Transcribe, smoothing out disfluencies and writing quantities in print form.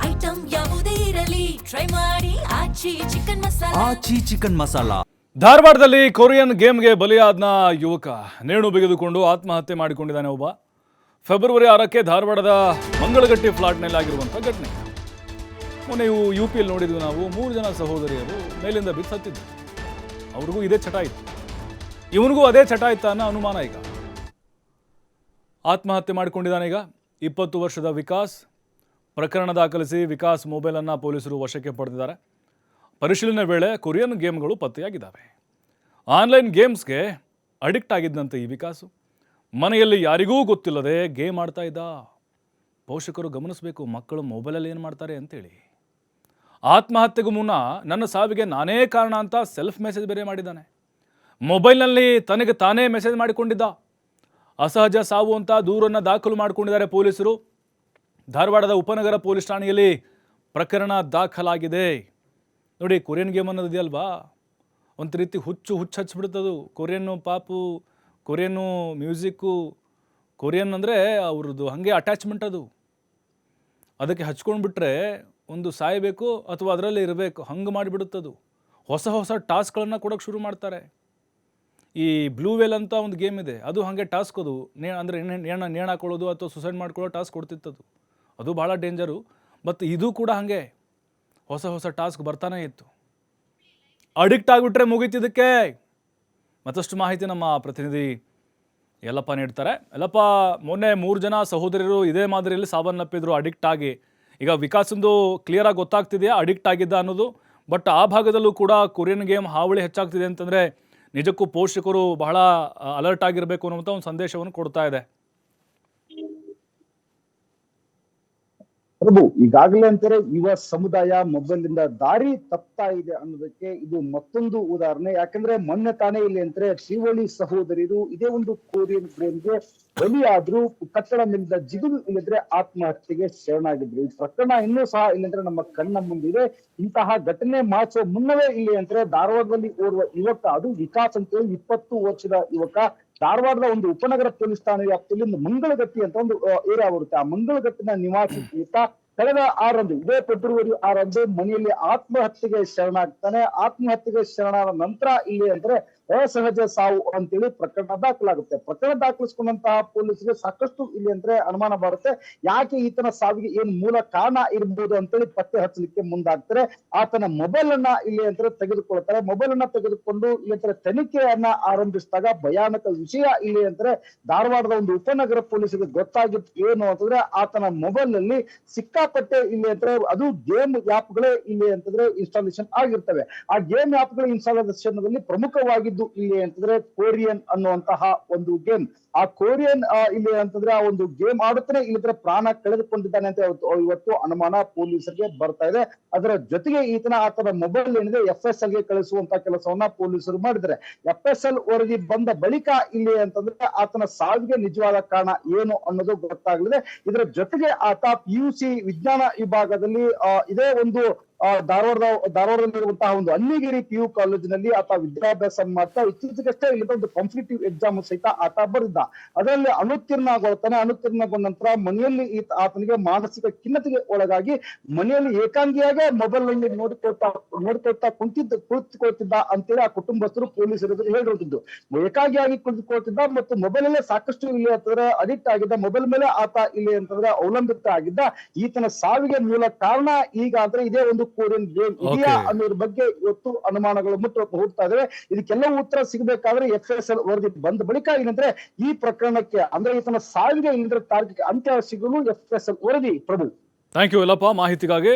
Item ಯಾವುದೇ ಇರಲಿ try ಮಾಡಿ ಆಚಿ ಚಿಕನ್ ಮಸಾಲಾ. ಧಾರವಾಡದಲ್ಲಿ ಕೊರಿಯನ್ ಗೇಮ್ಗೆ ಬಲಿಯಾದ ಯುವಕ ನೇಣು ಬಿಗಿದುಕೊಂಡು ಆತ್ಮಹತ್ಯೆ ಮಾಡಿಕೊಂಡಿದ್ದಾನೆ. ಒಬ್ಬ ಫೆಬ್ರವರಿ 6ಕ್ಕೆ ಧಾರವಾಡದ ಮಂಗಳಗಟ್ಟಿ ಫ್ಲಾಟ್ನಲ್ಲಿ ಆಗಿರುವಂಥ ಘಟನೆ. ಮೊನ್ನೆ UPಯಲ್ಲಿ ನೋಡಿದ್ವಿ ನಾವು. 3 ಜನ ಸಹೋದರಿಯರು ಮೇಲಿಂದ ಬಿದ್ದು ಸತ್ತಿದ್ರು. ಅವ್ರಿಗೂ ಇದೇ ಚಟ ಇತ್ತು, ಇವನಿಗೂ ಅದೇ ಚಟ ಇತ್ತ ಅನ್ನೋ ಅನುಮಾನ. ಈಗ ಆತ್ಮಹತ್ಯೆ ಮಾಡಿಕೊಂಡಿದ್ದಾನೆ. ಈಗ 20 ವರ್ಷದ ವಿಕಾಸ್. ಪ್ರಕರಣ ದಾಖಲಿಸಿ ವಿಕಾಸ್ ಮೊಬೈಲನ್ನು ಪೊಲೀಸರು ವಶಕ್ಕೆ ಪಡೆದಿದ್ದಾರೆ. ಪರಿಶೀಲನೆ ವೇಳೆ ಕೊರಿಯನ್ ಗೇಮ್ಗಳು ಪತ್ತೆಯಾಗಿದ್ದಾವೆ. ಆನ್ಲೈನ್ ಗೇಮ್ಸ್ಗೆ ಅಡಿಕ್ಟ್ ಆಗಿದ್ದಂತೆ ಈ ವಿಕಾಸು. ಮನೆಯಲ್ಲಿ ಯಾರಿಗೂ ಗೊತ್ತಿಲ್ಲದೆ ಗೇಮ್ ಆಡ್ತಾ ಇದ್ದ. ಪೋಷಕರು ಗಮನಿಸಬೇಕು ಮಕ್ಕಳು ಮೊಬೈಲಲ್ಲಿ ಏನು ಮಾಡ್ತಾರೆ ಅಂತೇಳಿ. ಆತ್ಮಹತ್ಯೆಗೂ ಮುನ್ನ ನನ್ನ ಸಾವಿಗೆ ನಾನೇ ಕಾರಣ ಅಂತ ಸೆಲ್ಫ್ ಮೆಸೇಜ್ ಬೇರೆ ಮಾಡಿದ್ದಾನೆ. ಮೊಬೈಲ್ನಲ್ಲಿ ತನಗೆ ತಾನೇ ಮೆಸೇಜ್ ಮಾಡಿಕೊಂಡಿದ್ದ. ಅಸಹಜ ಸಾವು ಅಂತ ದೂರನ್ನು ದಾಖಲು ಮಾಡಿಕೊಂಡಿದ್ದಾರೆ ಪೊಲೀಸರು. ಧಾರವಾಡದ ಉಪನಗರ ಪೊಲೀಸ್ ಠಾಣೆಯಲ್ಲಿ ಪ್ರಕರಣ ದಾಖಲಾಗಿದೆ. ನೋಡಿ, ಕೊರಿಯನ್ ಗೇಮ್ ಅನ್ನೋದಿದೆಯಲ್ವಾ, ಒಂದು ರೀತಿ ಹುಚ್ಚು ಹಚ್ಚಿಬಿಡ್ತದು. ಕೊರಿಯನ್ನು ಪಾಪು, ಕೊರಿಯನ್ನು ಮ್ಯೂಸಿಕ್ಕು, ಕೊರಿಯನ್ ಅಂದರೆ ಅವ್ರದ್ದು ಹಾಗೆ ಅಟ್ಯಾಚ್ಮೆಂಟ್ ಅದು. ಅದಕ್ಕೆ ಹಚ್ಕೊಂಡ್ಬಿಟ್ರೆ ಒಂದು ಸಾಯಬೇಕು ಅಥವಾ ಅದರಲ್ಲಿ ಇರಬೇಕು, ಹಂಗೆ ಮಾಡಿಬಿಡುತ್ತದು. ಹೊಸ ಹೊಸ ಟಾಸ್ಕ್ಗಳನ್ನು ಕೊಡೋಕ್ಕೆ ಶುರು ಮಾಡ್ತಾರೆ. ಈ ಬ್ಲೂ ವೇಲ್ ಅಂತ ಒಂದು ಗೇಮ್ ಇದೆ, ಅದು ಹಾಗೆ ಟಾಸ್ಕ್. ಅದು ಅಂದರೆ ನೇಣು ಹಾಕೊಳ್ಳೋದು ಅಥವಾ ಸುಸೈಡ್ ಮಾಡ್ಕೊಳ್ಳೋ ಟಾಸ್ಕ್ ಕೊಡ್ತಿತ್ತದು. ಅದು ಭಾಳ ಡೇಂಜರು. ಮತ್ತು ಇದು ಕೂಡ ಹಾಗೆ ಹೊಸ ಹೊಸ ಟಾಸ್ಕ್ ಬರ್ತಾನೆ ಇತ್ತು. ಅಡಿಕ್ಟ್ ಆಗಿಬಿಟ್ರೆ ಮುಗೀತಿದ್ದಕ್ಕೆ. ಮತ್ತಷ್ಟು ಮಾಹಿತಿ ನಮ್ಮ ಪ್ರತಿನಿಧಿ ಯಲ್ಲಪ್ಪ ನೀಡ್ತಾರೆ. ಯಲ್ಲಪ್ಪ, ಮೊನ್ನೆ 3 ಜನ ಸಹೋದರರು ಇದೇ ಮಾದರಿಯಲ್ಲಿ ಸಾವನ್ನಪ್ಪಿದ್ರು ಅಡಿಕ್ಟ್ ಆಗಿ. ಈಗ ವಿಕಾಸಂದು ಕ್ಲಿಯರಾಗಿ ಗೊತ್ತಾಗ್ತಿದೆಯಾ ಅಡಿಕ್ಟ್ ಆಗಿದ್ದ ಅನ್ನೋದು? ಬಟ್ ಆ ಭಾಗದಲ್ಲೂ ಕೂಡ ಕೊರಿಯನ್ ಗೇಮ್ ಹಾವಳಿ ಹೆಚ್ಚಾಗ್ತಿದೆ ಅಂತಂದರೆ ನಿಜಕ್ಕೂ ಪೋಷಕರು ಬಹಳ ಅಲರ್ಟ್ ಆಗಿರಬೇಕು ಅನ್ನುವಂಥ ಒಂದು ಸಂದೇಶವನ್ನು ಕೊಡ್ತಾ ಇದೆ. ಪ್ರಭು, ಈಗಾಗಲೇ ಅಂತಾರೆ ಯುವ ಸಮುದಾಯ ಮೊಬೈಲ್ ಇಂದ ದಾರಿ ತಪ್ತಾ ಇದೆ ಅನ್ನೋದಕ್ಕೆ ಇದು ಮತ್ತೊಂದು ಉದಾಹರಣೆ. ಯಾಕಂದ್ರೆ ಮೊನ್ನೆ ತಾನೇ ಇಲ್ಲಿ ಅಂತಾರೆ ತ್ರಿವಳಿ ಸಹೋದರಿಯರು ಇದೇ ಒಂದು ಕೊರಿಯನ್ ಗೇಮ್ಗೆ ಬಲಿಯಾದ್ರು. ಕಟ್ಟಡ ಮೇಲಿಂದ ಜಿಗಿದು ಇಲ್ಲದ್ರೆ ಆತ್ಮಹತ್ಯೆಗೆ ಶರಣಾಗಿದ್ರು. ಈ ಪ್ರಕರಣ ಇನ್ನೂ ಸಹ ಇಲ್ಲಂದ್ರೆ ನಮ್ಮ ಕಣ್ಣ ಮುಂದಿದೆ. ಇಂತಹ ಘಟನೆ ಮಾಡಿಸೋ ಮುನ್ನವೇ ಇಲ್ಲಿ ಅಂತಾರೆ ಧಾರವಾಡದಲ್ಲಿ ಓರ್ವ ಯುವಕ, ಅದು ವಿಕಾಸ್ ಅಂತೇಳಿ 20 ವರ್ಷದ ಯುವಕ, ಧಾರವಾಡದ ಒಂದು ಉಪನಗರ ಪೊಲೀಸ್ ಠಾಣೆ ವ್ಯಾಪ್ತಿಯಲ್ಲಿ ಮಂಗಳಗಟ್ಟಿ ಅಂತ ಒಂದು ಏರಿಯಾ ಬರುತ್ತೆ. ಆ ಮಂಗಳಗಟ್ಟಿನ ನಿವಾಸಿ ಈತ ಕಳೆದ 6ರಂದು, ಇದೇ ಫೆಬ್ರವರಿ 6ರಂದು ಮನೆಯಲ್ಲಿ ಆತ್ಮಹತ್ಯೆಗೆ ಶರಣಾಗ್ತಾನೆ. ಆತ್ಮಹತ್ಯೆಗೆ ಶರಣಾದ ನಂತರ ಇಲ್ಲಿ ಅಂದ್ರೆ ಅಸಹಜ ಸಾವು ಅಂತೇಳಿ ಪ್ರಕರಣ ದಾಖಲಾಗುತ್ತೆ. ಪ್ರಕರಣ ದಾಖಲಿಸಿಕೊಂಡಂತಹ ಪೊಲೀಸರಿಗೆ ಸಾಕಷ್ಟು ಇಲ್ಲಿ ಅಂದ್ರೆ ಅನುಮಾನ ಬರುತ್ತೆ. ಯಾಕೆ ಈತನ ಸಾವಿಗೆ ಏನು ಮೂಲ ಕಾರಣ ಇರ್ಬೋದು ಅಂತೇಳಿ ಪತ್ತೆ ಹಚ್ಚಲಿಕ್ಕೆ ಮುಂದಾಗ್ತಾರೆ. ಆತನ ಮೊಬೈಲ್ ಅನ್ನ ಇಲ್ಲಿ ಅಂದ್ರೆ ತೆಗೆದುಕೊಳ್ತಾರೆ. ಮೊಬೈಲ್ ಅನ್ನ ತೆಗೆದುಕೊಂಡು ಇಲ್ಲಿ ಅಂದ್ರೆ ತನಿಖೆಯನ್ನ ಆರಂಭಿಸಿದಾಗ ಭಯಾನಕ ವಿಷಯ ಇಲ್ಲಿ ಅಂದ್ರೆ ಧಾರವಾಡದ ಒಂದು ಉಪನಗರ ಪೊಲೀಸರಿಗೆ ಗೊತ್ತಾಗಿತ್ತು. ಏನು ಅಂತಂದ್ರೆ ಆತನ ಮೊಬೈಲ್ ನಲ್ಲಿ ಸಿಕ್ಕಾಪಟ್ಟೆ ಇಲ್ಲಿ ಅಂದ್ರೆ ಅದು ಗೇಮ್ ಆ್ಯಪ್ಗಳೇ ಇಲ್ಲಿ ಅಂತಂದ್ರೆ ಇನ್ಸ್ಟಾಲೇಷನ್ ಆಗಿರ್ತವೆ. ಆ ಗೇಮ್ ಆ್ಯಪ್ಗಳ ಇನ್ಸ್ಟಾಲೇಷನ್ ನಲ್ಲಿ ಪ್ರಮುಖವಾಗಿದ್ದು ಇಲ್ಲಿ ಅಂತಂದ್ರೆ ಕೊರಿಯನ್ ಅನ್ನುವಂತಹ ಒಂದು ಗೇಮ್. ಆ ಕೊರಿಯನ್ ಇಲ್ಲಿ ಅಂತಂದ್ರೆ ಆ ಒಂದು ಗೇಮ್ ಆಡುತ್ತಾನೆ ಇಲ್ಲಿದ್ರೆ ಪ್ರಾಣ ಕಳೆದುಕೊಂಡಿದ್ದಾನೆ ಅಂತ ಇವತ್ತು ಅನುಮಾನ ಪೊಲೀಸರಿಗೆ ಬರ್ತಾ ಇದೆ. ಅದರ ಜೊತೆಗೆ ಆತನ ಮೊಬೈಲ್ ಏನಿದೆ FSL ಗೆ ಕಳಿಸುವಂತ ಕೆಲಸವನ್ನ ಪೊಲೀಸರು ಮಾಡಿದ್ದಾರೆ. FSL ವರದಿ ಬಂದ ಬಳಿಕ ಇಲ್ಲಿ ಅಂತಂದ್ರೆ ಆತನ ಸಾವಿಗೆ ನಿಜವಾದ ಕಾರಣ ಏನು ಅನ್ನೋದು ಗೊತ್ತಾಗಲಿದೆ. ಇದರ ಜೊತೆಗೆ ಆತ PUC ವಿಜ್ಞಾನ ವಿಭಾಗದಲ್ಲಿ ಇದೇ ಒಂದು ಧಾರವಾಡದಲ್ಲಿರುವಂತಹ ಒಂದು ಅನ್ನಿಗಿರಿ PU ಕಾಲೇಜಿನಲ್ಲಿ ಆತ ವಿದ್ಯಾಭ್ಯಾಸ ಮಾಡ್ತಾ ಇತ್ತೀಚೆಗಷ್ಟೇ ಇಲ್ಲಿಂದ ಒಂದು ಕಾಂಪಿಟೇಟಿವ್ ಎಕ್ಸಾಮ್ ಸಹಿತ ಆತ ಬರೆದಿದ್ದ. ಅದರಲ್ಲಿ ಅನುತ್ತೀರ್ಣಗೊಳ್ತಾನೆ. ಅನುತ್ತೀರ್ಣಗೊಂಡ ನಂತರ ಮನೆಯಲ್ಲಿ ಆತನಿಗೆ ಮಾನಸಿಕ ಖಿನ್ನತೆಗೆ ಒಳಗಾಗಿ ಮನೆಯಲ್ಲಿ ಏಕಾಂಗಿಯಾಗೆ ಮೊಬೈಲ್ ನಲ್ಲಿ ನೋಡ್ಕೊಳ್ತಾ ಕುಳಿತುಕೊಳ್ತಿದ್ದ ಅಂತೇಳಿ ಆ ಕುಟುಂಬಸ್ಥರು ಪೊಲೀಸರು ಹೇಳಿರುತ್ತಿದ್ದು. ಏಕಾಂಗಿಯಾಗಿ ಕುಳಿತುಕೊಳ್ತಿದ್ದ ಮತ್ತು ಮೊಬೈಲ್ ಅಲ್ಲೇ ಸಾಕಷ್ಟು ಇಲ್ಲಿ ಅಂತಂದ್ರೆ ಅಡಿಕ್ಟ್ ಆಗಿದ್ದ. ಮೊಬೈಲ್ ಮೇಲೆ ಆತ ಇಲ್ಲಿ ಅಂತಂದ್ರೆ ಅವಲಂಬಿತ ಆಗಿದ್ದ. ಈತನ ಸಾವಿಗೆ ಮೂಲ ಕಾರಣ ಈಗ ಅಂದ್ರೆ ಇದೇ ಒಂದು ಕೊರಿಯನ್ ಗೇಮ್ ಇದೆಯಾ ಅನ್ನೋದ್ರ ಬಗ್ಗೆ ಇವತ್ತು ಅನುಮಾನಗಳು ಹೋಗ್ತಾ ಇದಾವೆ. ಇದಕ್ಕೆಲ್ಲವೂ ಉತ್ತರ ಸಿಗಬೇಕಾದ್ರೆ FSL ವರದಿ ಬಂದ ಬಳಿಕ ಏನಂದ್ರೆ ಈ ಪ್ರಕರಣಕ್ಕೆ ಅಂದ್ರೆ ಈತನ ಸಾವಿಗೆ ತಾರ್ಕಿಕ ಅಂತ್ಯ ಸಿಗಲು FSL ವರದಿ. ಪ್ರಭು, ಥ್ಯಾಂಕ್ ಯು ಯಲ್ಲಪ್ಪ ಮಾಹಿತಿಗಾಗಿ.